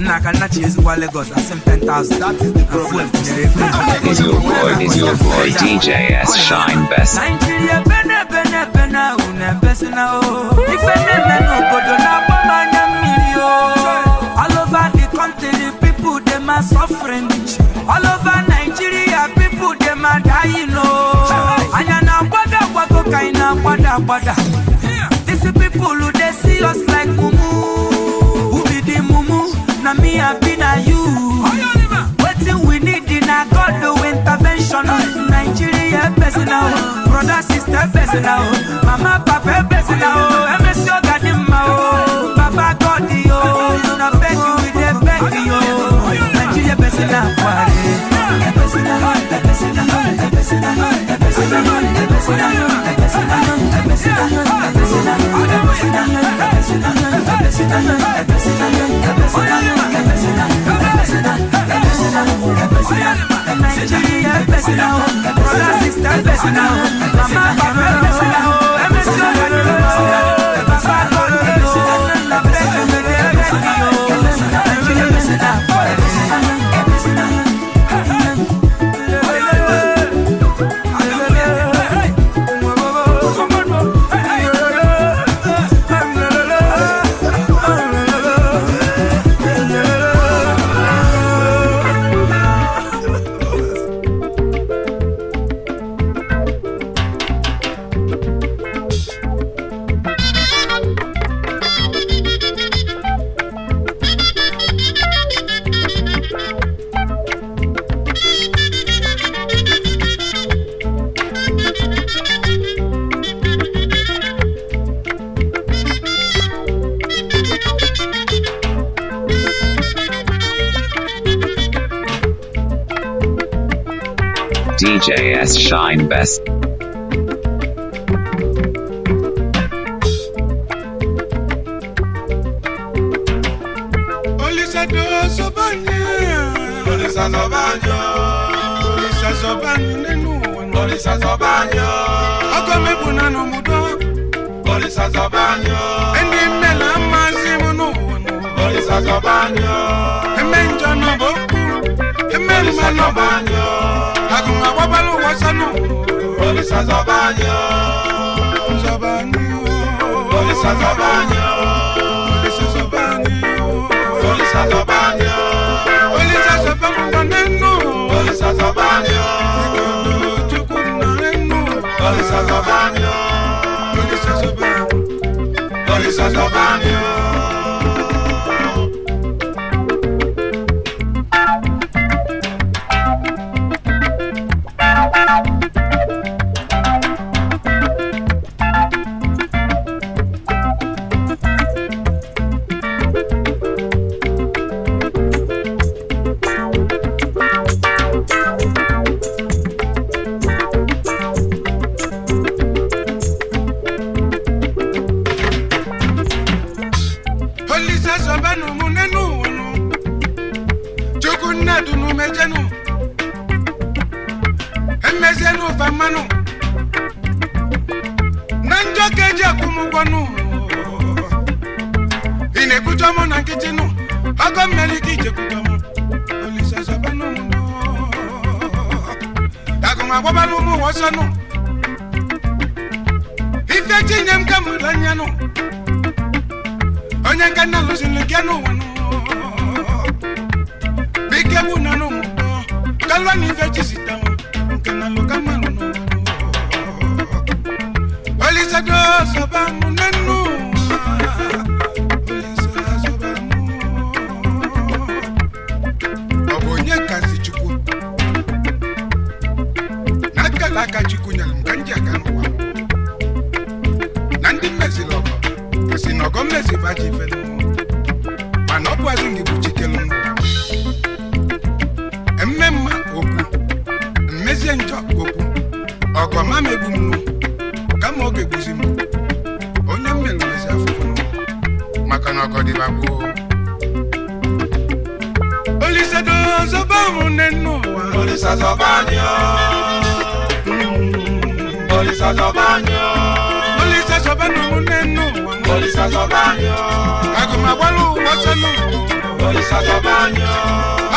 Nakanachi is Lagos, I sent 10,000. That is the problem. Is your boy DJ S Shine Best. Nigeria, Bena, Bena, Bena, Una, Besina, if any all over the country, people, them are suffering. All over Nigeria, people, them are dying. Anyana, Waka, Kaina, Wada. These people who they see us like Mumu. Who be the Mumu? Na me, I be na you. Waiting we need in a God do intervention. Nigeria, best now. Brother, sister, best now. Mama, papa, best now. MSO, Gadima, Baba, God, yo. Na beg you with the beg yo. Nigeria, best now. DJ S Shine Best.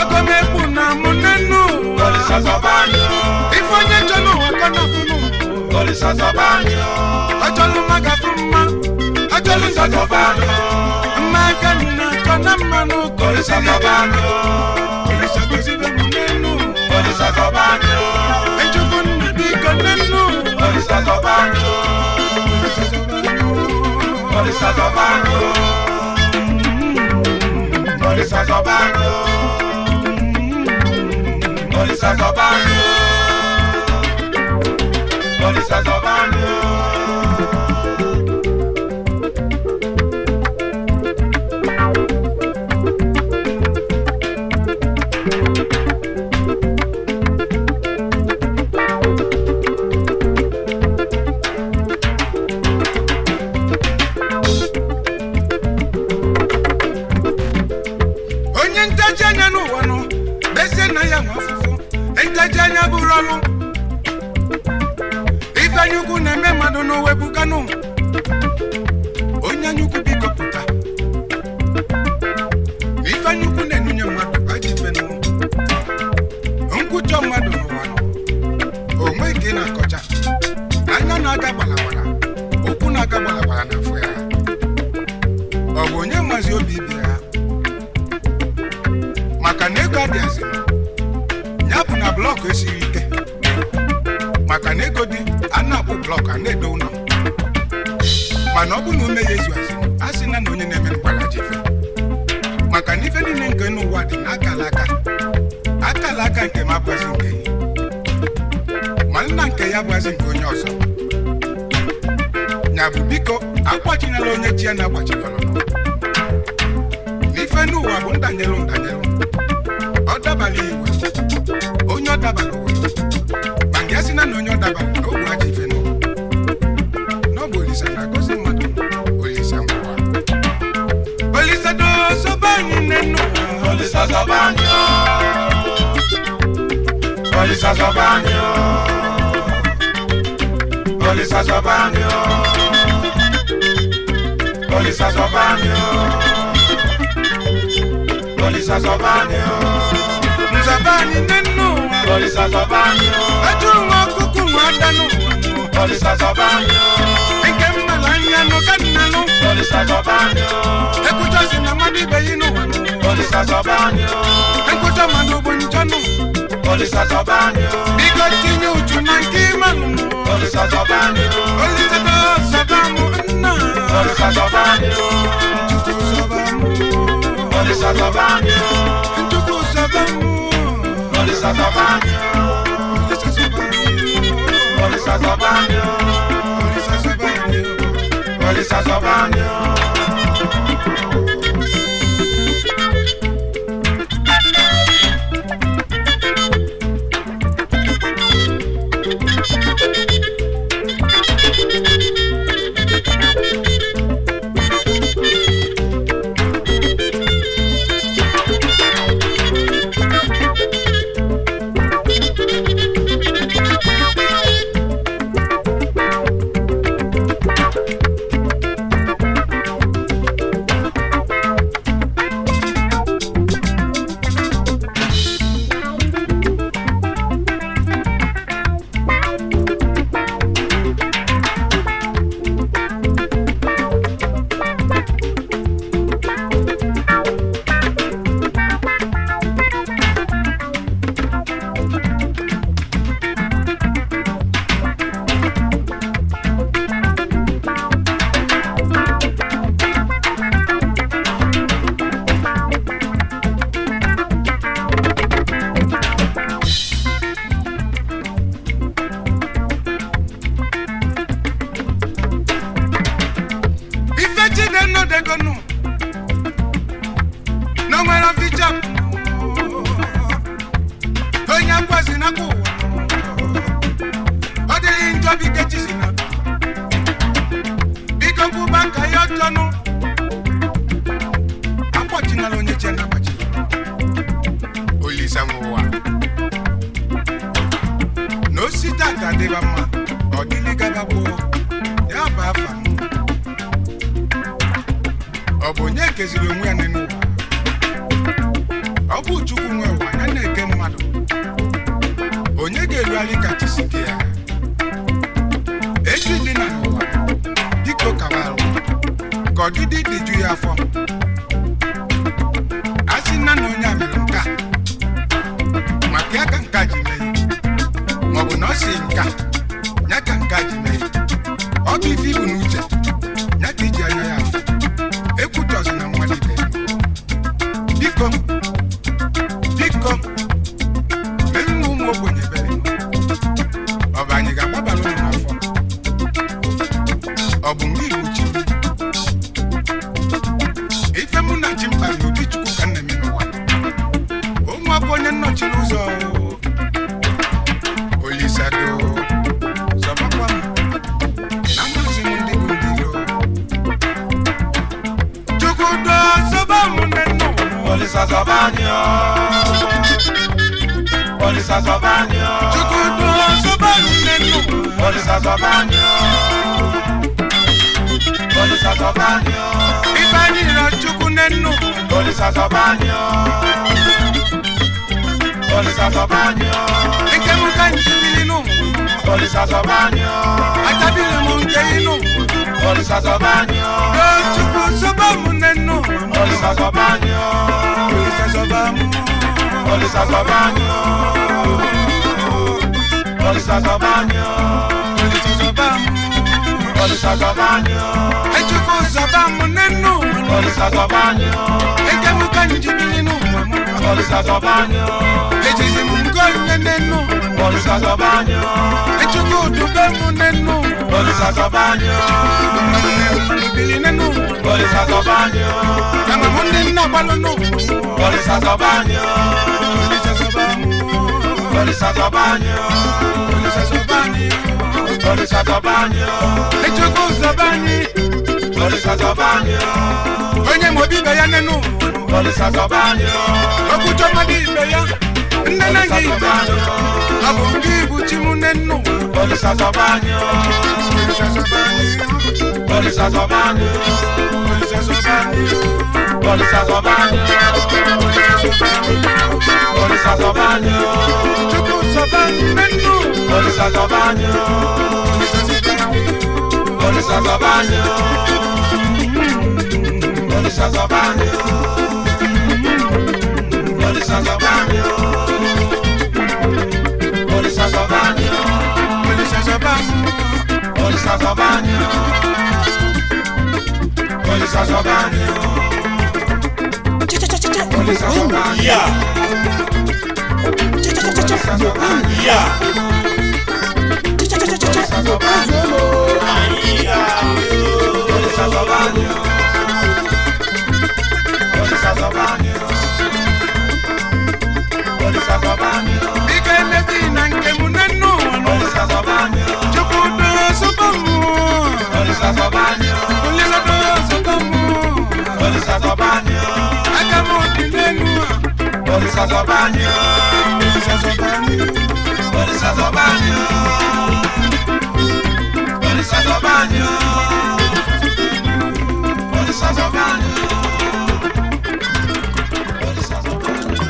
Agomekwu na munenu Ifonye chonu wakana funu Acholu magafuma Acholu sagafano Magana kona manu Kolisagosibe munenu Echukuna dikonenu Kolisagobano Janya burolu Ifanyuku neme madono webukanu Onyanyuku bikoputa Ifanyuku nenunya madu ajifenu Nkucho madono wano Omwe gina kocha Anya naga balabala Oku naga balabala na fuya Obonye mazi obibia Makaneko adiazino Yapu na blọk esiri ike maka na ego dị a na-akpụ blọk a na-edo ụlọ mana ọ bụ na ume ya ezu azụ a sị na onye na-eme mgbala jife maka na ife niile nke n'ụwa dị n'akala aka nke m abụghịzi nke ya ma nna nke ya abụghịzi nke onye ọzọ ya bụ biko agbachinala onye ji ya na-agbachigọrọ n'ife n'ụwa bụ ndanyelu ọ dabala iwe onye ọ dabala uwe ma nke si na onye ọ dabala na ogwu aja ife n'ọbụ Olisa na-agọzi mmadụ Olisa ngwa Olisa dozoba anyị n'enu Olisa zọba anyị Olisa zọba anyị Olisa zọba anyị Olisa zọba anyị Olisa zọba anyị Zabani nenu Olisa zabani Ajungo kuku wadanu Olisa zabani Ikemma lanyano kanano Olisa zabani Ekutozi na madibe yinu Olisa zabani Ekuto manubu njanu Olisa zabani Bigoti nyuju na nkimanu Olisa zabani Olisa do zabamu nna Olisa zabani Njuku zabamu Olisa zabani Njuku zabamu Olisa zabani Olisa zabani Olisa zabani Olisa zabani bụ Chukwu nwe ụwa ya na-eke mmadụ onye ga-eru ali ka chisike ya echi dị na n'ụwa dịka ụkawarụ ka ọdịdị dị ju ya afọ a sị na onye a mere nka maka ya ka nka ji mee maọbụ na ọ sị nka ya ka nka ji mee ọ bụ ife ibu n'uche ya ka iji anya ya afọ ekwutọzi na mmadụ ibe biko biko mee nwa ụmụ ogbenye ebere ọ bụ anyị ga-agbabara ụmụ n'afọ ọ bụ mgbe iwu chi ife mụ na chi mkpa na obi Chukwu ka na-eme n'ụwa ụmụaka onye nnọchiri ụzọ Olisado zọbakwa m na mmazi m ndị bụ ndị ilo Chukwu do zọba m nne nnọọ Olisa Zabanyo Olisa Zabanyo Chukwu do zọba m nne nnọọ Olisa Zabanyo Olisa Zabanyo ife anyị rịọ Chukwu nne nnọọ Olisa Zabanyo Olisa Zabanyo nke m ka njibili n'ụwa Olisa Zabanyo atabili m nke inu Olisa Zabanyo Chukwu zọba m nne nnọọ Olisa Zabanyo Olisa zọba m Olisa Zabanyo Olisa Zabanyo Olisa zọba m Olisa Zabanyo Chukwu zọba m nne nnọọ Olisa Zabanyo nke m ka njibili n'ụwa Olisa Zabanyo ejizi m ngo nne nnọọ Olisa Zabanyo Chukwu dube m nne nnọọ Olisa Zabanyo bili nne nnọọ Olisa Zabanyo kama m ndị nna gbalụ nnọọ Olisa Zabanyo Olisa zọba m Olisa Zabanyo Olisa zọba anyị Olisa Zabanyo Chukwu zọba anyị Olisa Zabanyo onye ma obi ibe ya nne nnọọ Olisa Zabanyo okwucho mmadụ ibe ya nne na gị ibe ọ bụ ndị ibu chi m nne nnọọ Olisa Zabanyo Olisa zọba anyị Olisa Zabanyo Olisa zọba anyị Olisa Zabanyo Olisa Zabanyo Chukwu zọba nne nnọọ Olisa Zabanyo Olisa Zabanyo Olisa Zabanyo Olisa Zabanyo Olisa Zabanyo Olisa zọba m Olisa Zabanyo Olisa Zabanyo Olisa Zabanyo Yeah. Olisa Zabanyo Yeah. Olisa Zabanyo Olisa Zabanyo Olisa Zabanyo Olisa Zabanyo ike emebi na nke m nne nnọọ Olisa Zabanyo Chukwu do zọba m Olisa Zabanyo Olisa do zọba m Olisa Zabanyo aka m dị n'elu Olisa Zabanyo Olisa zọba anyị Olisa Zabanyo Olisa Zabanyo Olisa Zabanyo Olisa Zabanyo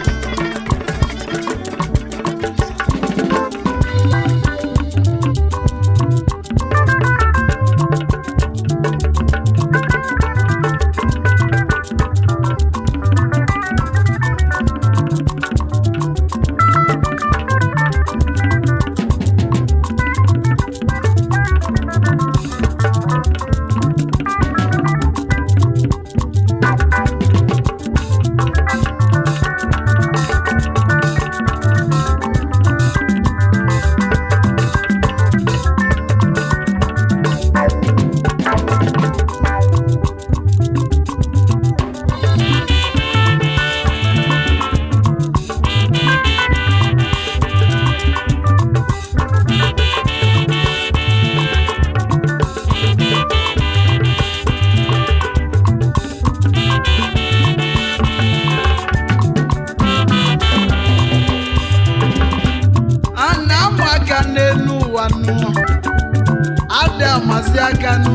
amasị aka nụ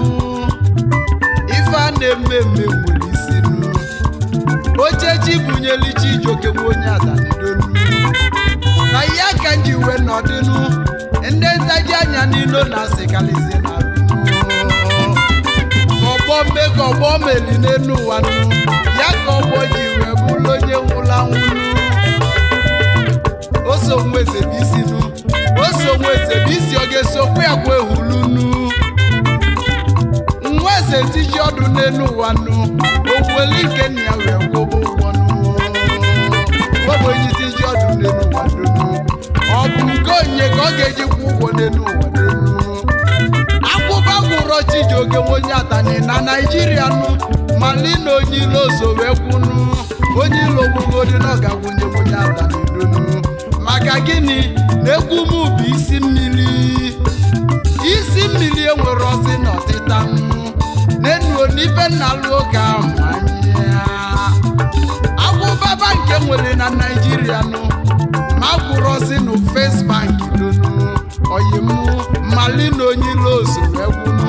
ife a na-eme eme nwere isi nụ o uchechi bunyeli Chijioke onye adanidonu na ya ka nji wee nọdịnụ ndị ntaji anya n'ilo na-asịkalizi na ọgbọ ka ọgbọ meli n'elu ụwa nụ ya ka ọgbọ ji wee bụrụ onye nwụla nwụrụ ose onwe eze bụ isi nụ ose onwe eze bụ isi ọ ga-esokwu ya kwa ehulunu nwa eze tiji ọdụ n'elu ụwa nụ okwueli nke nna ya wee kwụba ụgwọ nụ webụ onye tiji ọdụ n'elu ụwa nụ ọ bụ nke onye ka ọ ga-eji kwụ ụgwọ n'elu ụwa n'elu akwụba gwụrọ Chijioke onye atani na Naijiria nụ mali na onye ilo so wee kwụnụ onye ilo gbugodi na ọ ga-agwụnye onye atani donu maka gịnị na egwu m bụ isi mmiri enwere ọsị na ọtịta n'enu n'ife nna lụọ ka anya akwụbaba nke nwere na Naijiria nụ ma gwụrụ ọsị na First Bank donu oyimụ mali na onye ilo so wee kwụnụ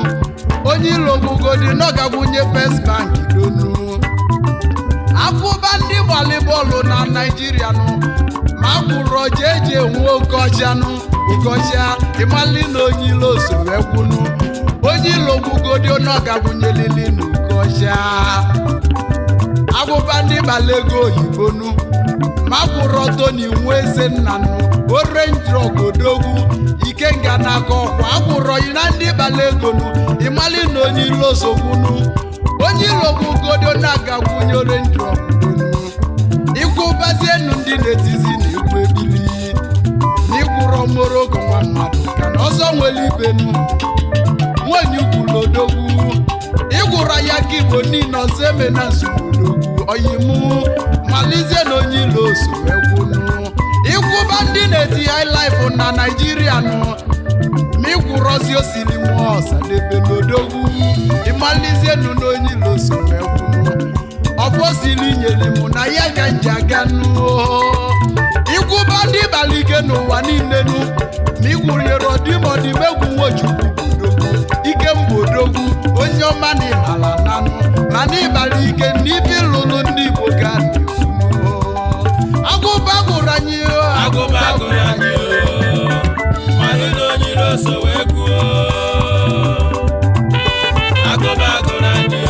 onye ilo gbugodi na ọ ga-agwụnye First Bank donu akwụba ndị gbalị bọọlụ na Naijiria nụ ma gwụrụ eji enwe okeọcha ịmali na onye ilo so wee kwụnụ onye ilo gbugodi na ọ ga-agwụnyelili na okeọcha akwụba ndị gbala ego oyibo nụ ma gwụrụ Tony nwe eze nna nụ orenji ogodogwu Ikenga n'aka ọkwa agwụrọ yi na ndị gbala ego nụ ịmali na onye ilo so kwụnụ onye ilo gbugodi na-agagwụnye orenji ogodogwu ịkwụbazienu ndị na-etizi na egwu ebili n'ịkwụrọ Moroko nwa mmadụ ka na ọzọ nwere ibenu nwanyị ukwulodogwu ịgwụra ya ka Igbo niile ọzọ eme na nsukwulogwu oyimụ malizie na onye ilo so ekwunu ịkwụba ndị na-eti Highlife na Naijiria nụ ma ịgwụrọzi osiri nwa Ọsadebe n'odogwu ịmalizienu na onye ilo so ekwunu ọbọsili nyere mụ na ya ga nji aga nụ ịkwụba ndị balike n'ụwa niile nụ ma ịgwụnyere ọdịmọdịmegwu Nwochukwu bodogwu ike mbodogwu onye ọma na ịmala nanụ ma na ịbala ike n'ibi lụrụ ndị Igbo ga agụba gụrụ anyị mali na onye ilo so wee kwuo agụba gụrụ anyị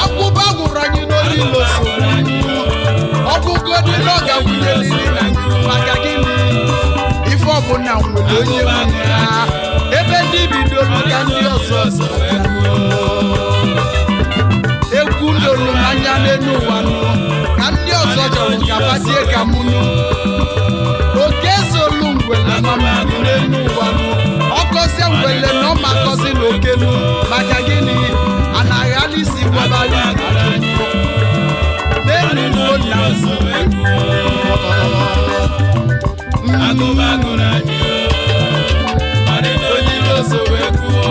akwụba gwụrụ anyị n'onye ilo so ọgụgodi na ọ ga-agwụnyelili na maka gịnị ife ọbụla nwere onye nwunye ha ebe ndị bidoro ka ndị ọzọ egwu ndolu anya n'elu ụwa nụ ka ndị ọzọ chọrọ ka batie ka mụ nụ oke solu ngwele na mmiri n'elu ụwa nụ ọkọzie ngwele na ọ makọzi na oke nụ maka gịnị anaghị alisi gwabali n'elu ugbo na agụba gụrụ anyị mali na onye ilo so wee kwuo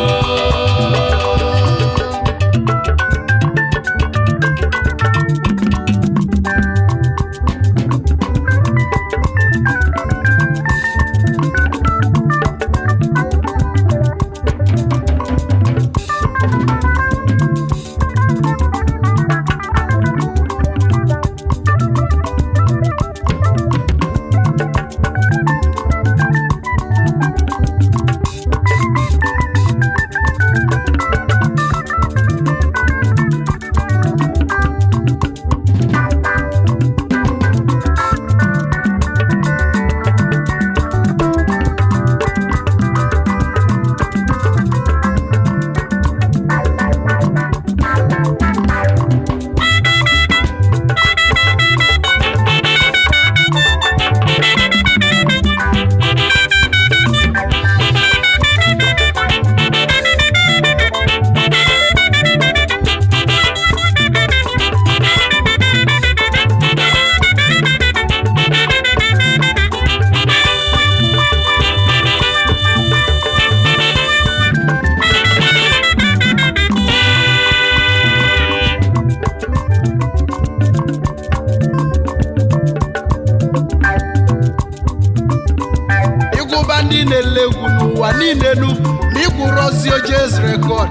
ndị na-ele egwu n'ụwa niile nu ma ịkwụrụ ozi oje record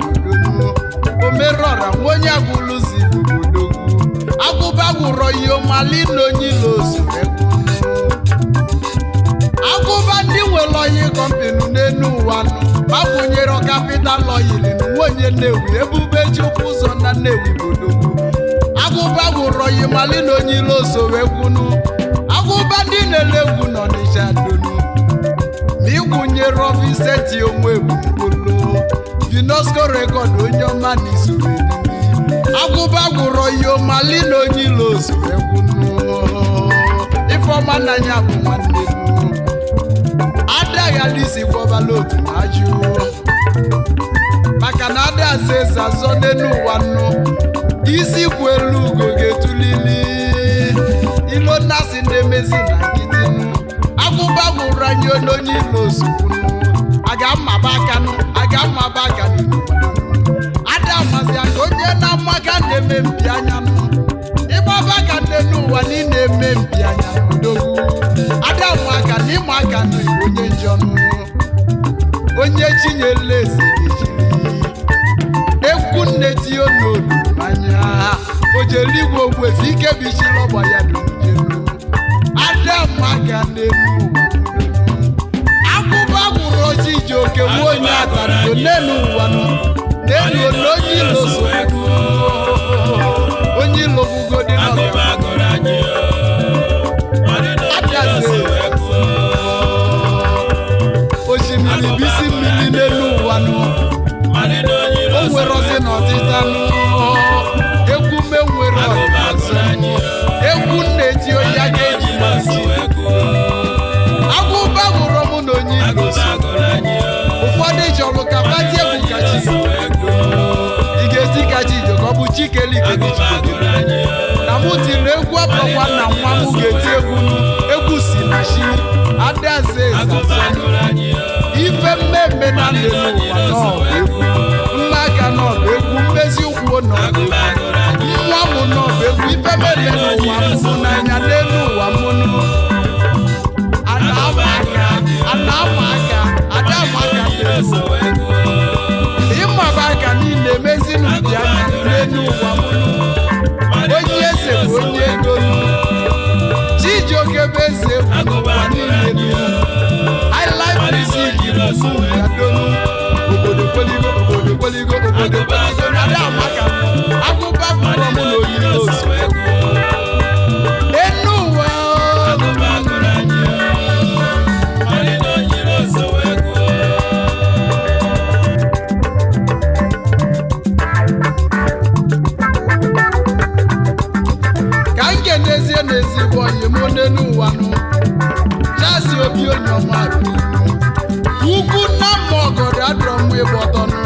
merọra nwenye agwụlụzi odogwu agụba gwụrọ ihe mali na onye ilo ozuru agụba ndị nwere oyi kọmpinu n'elu ụwa nụ agwụnyere kapital oyili na nwenye Nnewi Ebube Chukwu ụzọ na Nnewi bodogwu agụba gwụrọ ihe mali na onye ilo ozuru egwunu agụba ndị na-ele egwu nọ n'Ịsha donu ma ịgwụnyere Vincent onwe ebumpolo UNESCO rekọd onye ọma na isoro agụba gwụrọ ihe mali na onye ilo ozuru egwunu Ifeọma n'anya bụ nwanne adaghadisi kwọbala otu ajụ maka na adazi eze azọ n'elu ụwa nnu isi kwu elu ugo ga-etulili ilo nnasị na-emezi na nkịtị nụ agụba gwụrụ anyị onye ilo ozugbo aga mmaba aka ada mazi aka onye na-amaka na-eme mpi anya nụ ịgbaba aka n'elu ụwa niile eme mpi anya n'odogwu ada aka na ịma aka na onye njọnụ onye chinyere eze ejiri ekwu nne tio n'olu anya ojeligwe ogwefi ike bichiri ọgba ya n'ojelu ada aka n'elu ụwa agụba gwụrụ oji ji oke nwe onye atarido n'elu ụwa n'elu onye ilo so onye ilo bugodi osimiri bisi mmiri n'elu ụwa o nwere ozi na ọtịta egwu menwere ọzọ egwu na-eti onye aka eji mazi agụba gwụrụ mụ na onye ilo ụfọdụ chọrọ ka pati egwu kachi ị ga-eti kachi ije ka ọ bụ chikelikedichi na mụ tiri egwu ọbụkwa na nwa m ga-eti egwu si na chi adaeze ife mmemme na ndụ n'ụwa n'ọbụ egwu mmaka n'ọbụ egwu mmezi ụkwụ n'ọbụ egwu nwa m n'ọbụ egwu ife mmemme n'ụwa mbụ n'anya n'elu ụwa mụnụ adamaka ịmaba aka niile emezi n'ụdị anya n'elu ụwa mụnụ onye eze bụ onye ego Chijioke bụ eze egwu n'ụwa niile Highlife music bụ donu obodo kweligo na adamaka agụba gwụrụ mụ na oyiri ozu enu ụwa ka nke n'ezie n'ezigbo onye mụ n'elu ụwa Chasi Obi onye ọma ugwu na mma ọgọdọ adọrọ m ịgbọtọnụ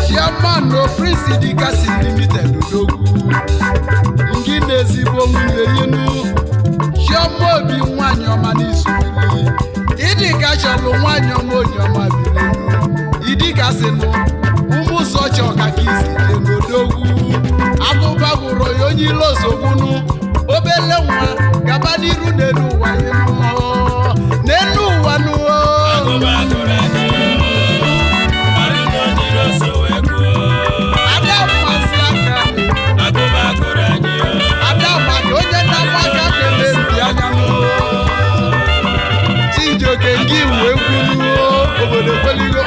Chairman no Prince Dikasi Limited odogwu ngị na-ezigbo nwunye yinu Chioma Obi nwanyị ọma n'isubili ịdịka chọlụ nwanyị ọma onye ọma bilinu ịdịkasịnụ ụmụ ụzọchi ọkaka isi je n'odogwu agụba gwụrụ ya onye ilo osogbunu obele nwa gaba n'iru n'elu ụwa n'elu ụwa n'ụwa adamaka onye na-amaka na-eme mpi anya Chijioke nke iwu egwu obodo kweligo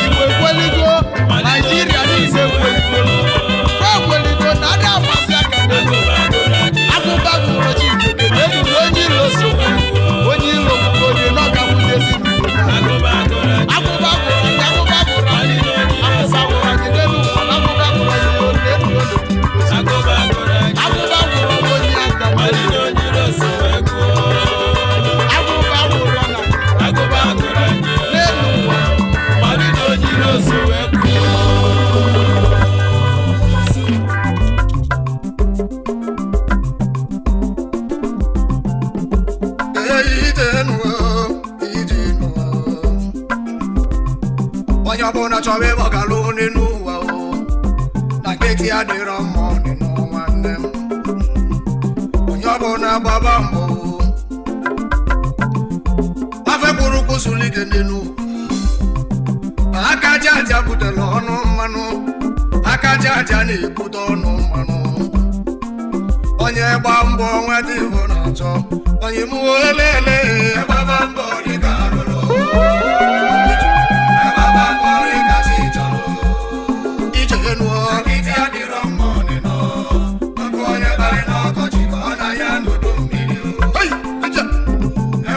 Igbo ekweligo Naijiria niile ekweligo ekweligo na ada amasị aka n'elu agụba gwụrụ Chijioke n'elu onye ilo so onye ilo bụgodị n'ọka nwudezi agụba gwụrụ anyị n'elu agụba gwụrụ anyị n'elu agụba gwụrụ onye aka n'elu onye ọbụla chọrọ ịgbọgalụ n'elu ụwa na nkịtị adịrọ mma ọdịnọ nwanne m onye ọbụla gbaba mbọ kwuru kwụsụlike n'elu aka jaja butere ọnụ mmanụ aka jaja na-ebute ọnụ mmanụ onye gba mbọ nweta ihu na-achọ onye mụ elele gbaba mbọ dị ka arụrụ gbaba mbọ dị ka chi chọrọ ije nuo akịtị adịrọ mma ọnịnọ maka onye barị n'ọkọchị ka ọ na ya n'udu mmiri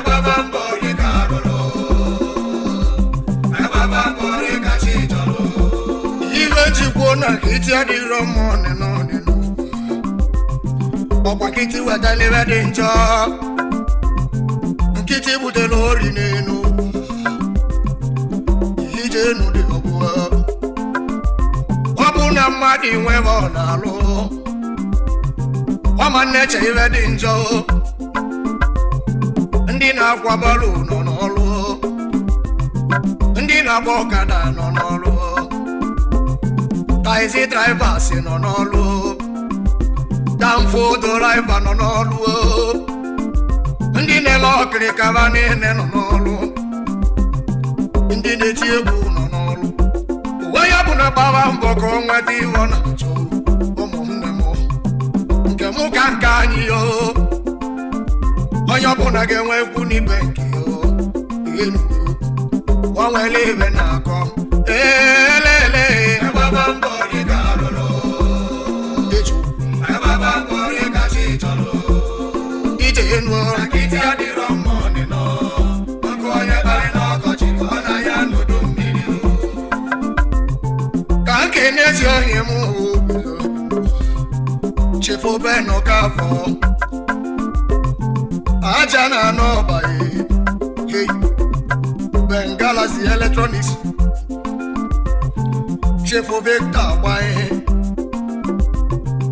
gbaba mbọ dị ka arụrụ gbaba mbọ dị ka chi chọrọ iwe jikwuo na akịtị adịrọ mma ọnịnọ ọkwa nkịtị wetara iwe dị njọ nkịtị butere ori n'elu ije enu dị ọbụwa ọ bụ na mmadụ nwebe ọ na-alụ ọma nneche iwe dị njọ ndị na-akwa bọọlụ nọ n'ọlụ ndị na-agba ọkada nọ n'ọlụ taxi drivers nọ n'ọlụ danfo driver nọ n'ọlụ ndị na-ele ọkịrị kaba niile nọ n'ọlụ ndị na-eti egwu nọ n'ọlụ uwe ya bụ na gbaba mbọ ka o nweta ihe ọ na-achọ ụmụnne m nke mụ ka nke anyị yo onye ọbụla ga-enwe ekwu n'ibe nke yo enu o nwere ibe na-akọ elele gbaba mbọ dị ka arụrụ ije enu akịtị adịrọ mma ọnịnọ maka onye barị n'ọkọchị ka ọ na ya n'udu mmiri ka nke n'ezi onye m chefobe n'ọkafọ aja na anọ ọbaghị Bengalazi Electronics chefo Victor agbaghị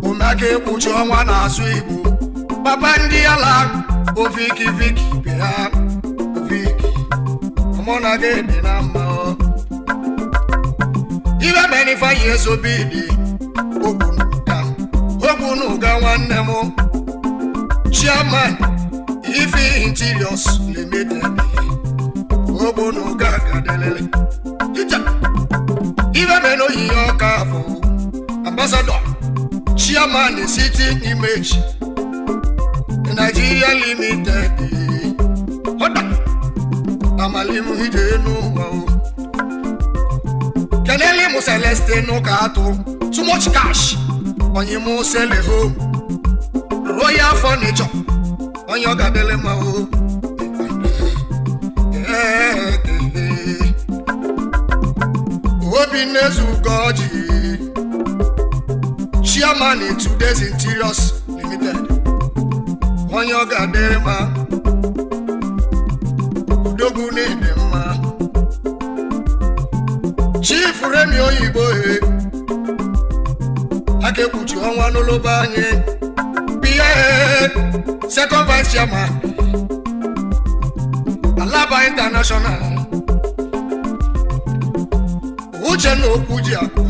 omega ekpuchi ọnwa na-asụ Igbo papa ndị ala oviki viki bịa oviki mụ na gị dị na mma ibe benifeanyi ezobidi ogbunuga nwanne m chairman Ife Interiors Limited ogbunuga gadelele ibe benoyiye ọka bụ ambassador chairman City Image Nigeria Limited Oda Amalimu Hidenu Keneli mu Celeste no kato too much cash onye mu sell a home Royal Furniture onye ogadele ma o Obi Nezu Goji chairman in Today's Interiors Limited onye ogadele ma Udogu n'ide mma Chief Remi Oyibo aka ekpuchi ọnwa n'oloba anyị PA second vice chairman Alaba International Uchenna Okwuji akụ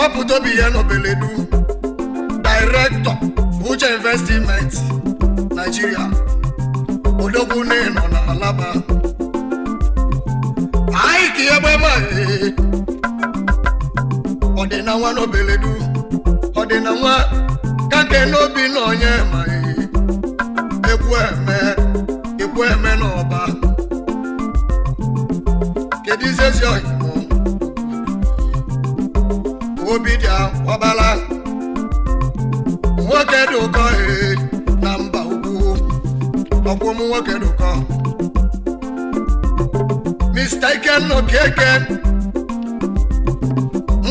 ọpụtobi ya n'Obeledu director Uche Investment Nigeria Odogwu nọ na Alaba anyị ka egbe ma ọdịna nwa n'Obeledu ọdịna nwa kake n'obi na onye ma ekwu eme n'ọba kedu izezi ọyịmụ obi dị ọbala nwoke dị ụkọ na mba ugwu ọkwụm nwoke dị ụkọ Mr. Ikenna Okeke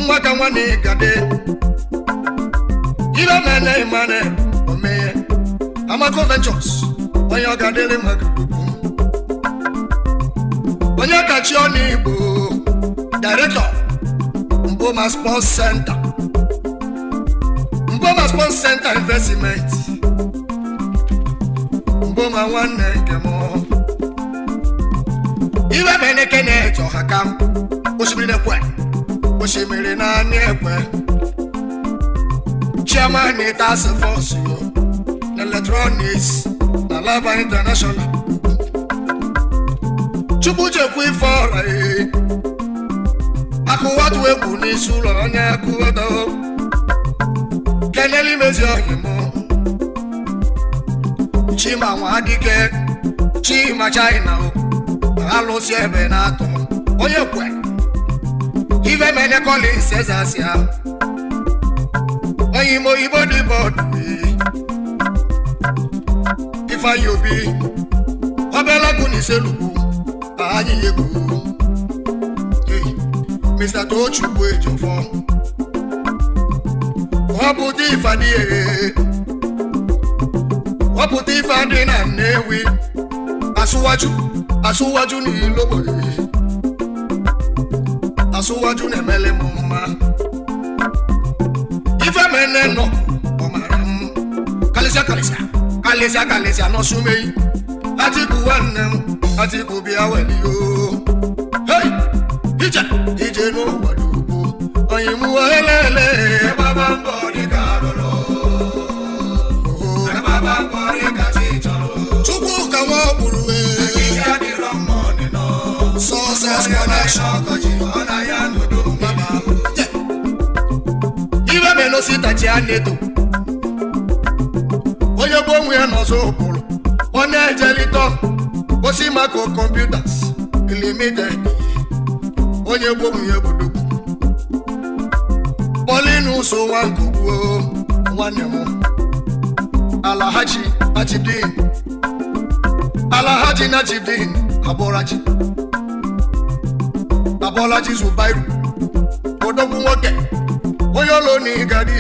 nwaka nwanne gade ibe mene imane omeye Amako Ventures onye ọgadele maka onye kachi ọnụ Igbo director Mboma Sports Center Investment Mboma nwanne nke m iwe mene Kenneth Ọhakam osimiri na anị ekwe chairman task force Electronics na Alaba International chukwu chekwa ife ọra akụwatụ egwu n'isi ụlọ onye akụwata keneli mezi ọhịa m chima nwa dike chima china alụsị ebe na-atọ onye kwe ife mene Collins ezasịa onye imo igbo dị bọọdụ ifeanyi obi obelagwu n'iselugwu anyị egwu Mr. Tochukwu Ejofọ ọpụta ifeadị na Nnewi asụwaju n'Ilogbo asụwaju na-emele m mma ife mene nọ ọmara m kalịsịa n'ọsụmeyi Atiku nwanne m Atiku bịa welio ije n'ụwa n'ugbo onye mụ elele baba mbọ dị ka arụrụ baba mbọ dị ka chi chọrọ chukwu ka nwa ọkpụrụ ije adịrọ mma ọdịnọ success connection ọkọchị ọ na ya n'udo baba iwe menositachi a neto onye gbo onwe ya n'ọzọ ụkpụrụ ọ na-ejelitọ osi mako computers limited onye gbo onwe ya bodogwu Paulinus Nwankogbu nwanne m Alhaji Najibdin Abolaji Zubairu odogwu nwoke onye ụlọ n'igadi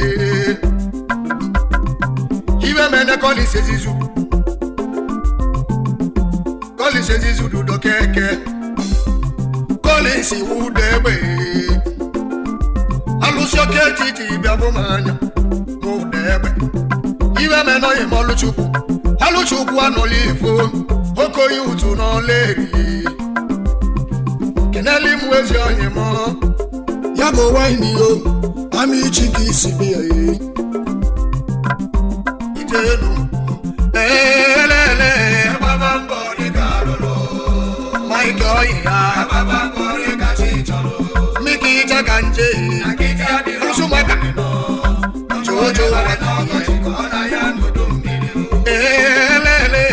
iwe mene Collins Ezizu dudo keke Collins wude egbe alụsị oke titi bịa bụ m anya wude egbe iwe mene onye m Ọlụchukwu anọla ifo okoye utu n'ọla eri keneli m ezi onye m ya bụ waini yo ama ichi ka isi bịa ijenu elele baba mbọ dị ka arụrụ Mike oyi ya baba mbọ dị ka chi chọrọ miki ije ka nje nsụmaka jojo wata elele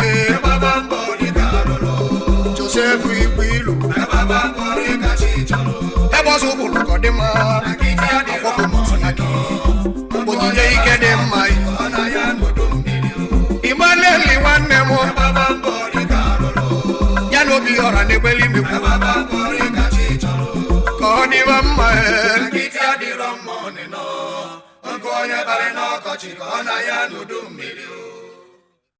baba mbọ dị ka arụrụ Joseph Igbo ilu baba mbọ dị ka chi chọrọ ebe ọsọ ụbụrụ ka ọ dị mma akwọkọ mụtụ ya gị onyinye ike dị mma Imaneli nwanne m ya na obi ọra na-egbeli imekwu ka ọ dịwa mma nkịtị adịrọ mma ọnịnọ nkụ onye bara n'ọkọchị ka ọ na ya n'udu mmiri